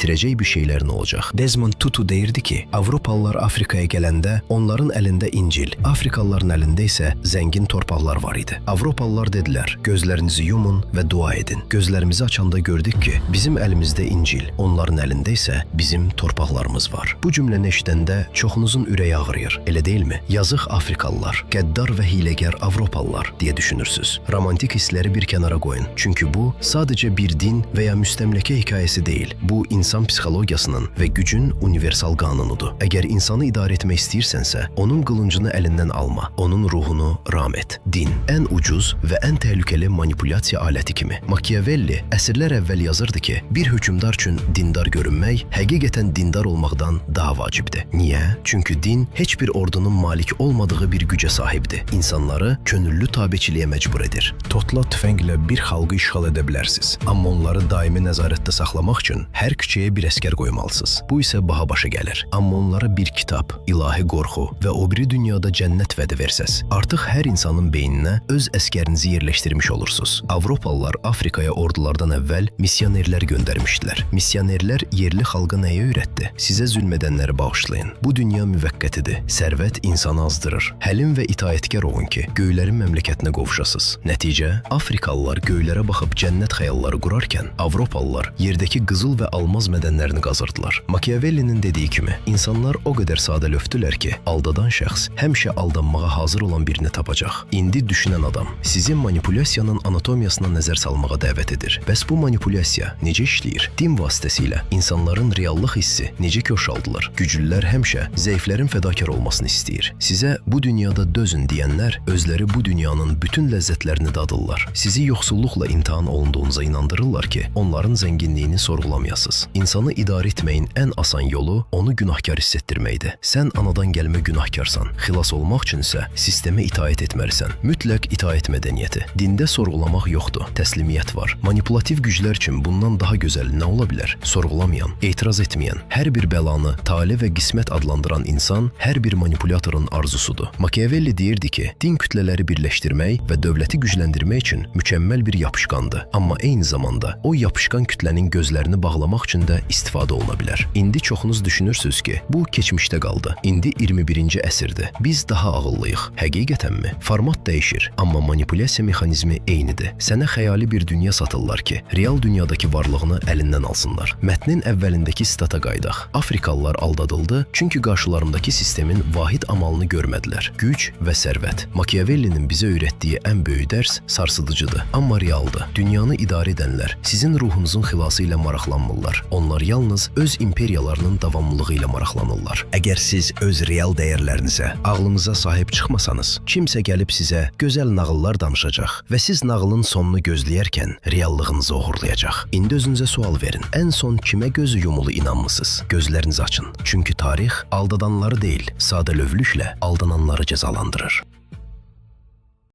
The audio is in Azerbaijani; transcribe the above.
itirəcək bir şeylərin olacaq. Desmond Tutu deyirdi ki, Avropalılar Afrikaya gələndə onların əlində İncil, Afrikalıların əlində isə zəngin torpaqlar var idi. Avropalılar dedilər, gözlərinizi yumun və dua edin. Gözlərimizi açanda gördük ki, bizim əlimizdə İncil, onların əlində isə bizim torpaqlarımız var. Bu cümləni eşidəndə çoxunuzun ürəyi ağrıyır, elə deyilmi? Yazıq Afrikalılar, qəddar və hiləgər Avropalılar deyə düşünürsüz. Romantik hissləri bir kənara qoyun. Çünki bu sadəcə bir din və ya müstəmləkə hekayəsi deyil. Bu insan psixologiyasının və gücün universal qanunudur. Əgər insanı idarə etmək istəyirsənsə, onun qılıncını əlindən alma, onun ruhunu ram et. Din ən ucuz və ən təhlükəli manipulyasiya aləti kimi. Machiavelli əsrlər əvvəl yazırdı ki, bir hökümdar üçün dindar görünmək həqiqətən dindar olmaqdan daha vacibdir. Niyə? Çünki din heç bir ordunun malik olmadığı bir gücə sahibdir. İnsanları könüllü tabeçiliyə məcbur edir. Totla tüfənglə bir xalqı işğal edə bilərsiniz. Amma onları daimi nəzarətdə saxlamaq üçün hər küçəyə bir əskər qoymalısınız. Bu isə baha başa gəlir. Amma onlara bir kitab, ilahi qorxu və o biri dünyada cənnət vədi versəz, artıq hər insanın beyninə öz əskərinizi yerləşdirmiş olursunuz. Avropalılar Afrikaya ordulardan əvvəl missionerlər göndərmişdilər. Missionerlər yerli xalqa nəyə öyrətdi? Sizə zülm edənləri bağışlayın. Bu dünya müvəqqətidir. Sərvət insanı azdırır. Həlim və itaətkar olun ki, göylərin məmləkətinə qovuşasınız. Nəticə, Afrikalılar göylərə baxıb cənnət xəyalları qurarkən, Avropalılar yerdəki qızıl və almaz mədənlərini qazırdılar. Machiavellinin dediyi kimi, insanlar o qədər sadə löfdülər ki, aldadan şəxs həmişə aldanmağa hazır olan birini tapacaq. İndi düşünən adam sizi manipulyasiyanın anatomiyasına nəzər salmağa dəvət edir. Bəs bu manipulyasiya necə işləyir? Din vasitəsilə insanların reallıq hissi necə köşaldılar? Güclülər həmişə zəiflərin fədakar olmasını istəyir. Sizə bu dünyada dözün deyənlər özləri bu dünyanın bütün ləzzətlərini dadırlar. Sizi yoxsulluqla imtihan olunduğunuza inandırırlar ki, onların zənginliyini sorğulamayasınız. İnsanı idarə etməyin ən asan yolu onu günahkar hiss etdirməkdir. Sən anadan gəlmə günahkarsan. Xilas olmaq üçün isə sistemə itaət etməlisən. Mütləq itaət mədəniyyəti. Dində sorğulamaq yoxdur, təslimiyyət var. Manipulativ güclər üçün bundan daha gözəl nə ola bilər? Sorğulamayan, etiraz etməyən, hər bir bəlanı tale və qismət adlandıran insan hər bir manipulyatorun arzusudur. Machiavelli deyirdi ki, din kütlələri birləşdirmək və dövləti gücləndirmək üçün mükəmməl bir yapışqandır. Amma eyni zamanda o yapışqan kütlənin gözlərini bağlamaq üçün də istifadə oluna bilər. İndi çoxunuz düşünürsünüz ki, bu keçmişdə qaldı. İndi 21-ci əsrdir. Biz daha ağıllıyıq. Həqiqətənmi? Format dəyişir, amma manipulyasiya mexanizmi eynidir. Sənə xəyali bir dünya satırlar ki, real dünyadakı varlığını əlindən alsınlar. Mətnin əvvəlindəki sitata qaydaq. Afrikalılar aldadıldı, çünki qarşılarındakı sistemin vahid amalını görmədilər. Güc və sərvət. Machiavellinin bizə öyrətdiyi ən böyük dərs sarsıdıcıdır, amma realdır. Dünyanı idarə edənlər sizin ruhunuzun xilası ilə maraqlanmırlar. Onlar yalnız öz imperiyalarının davamlılığı ilə maraqlanırlar. Əgər siz öz real dəyərlərinizə, ağlınıza sahib çıxmasanız, kimsə gəlib sizə gözəl nağıllar danışacaq və siz nağılın sonunu gözləyərkən reallığınızı oğurlayacaq. İndi özünüzə sual verin. Ən son kimə gözü yumulu inanmısınız? Gözlərinizi açın. Çünki tarix aldadanları deyil, sadəlövlüklə aldananları cəzalandırır.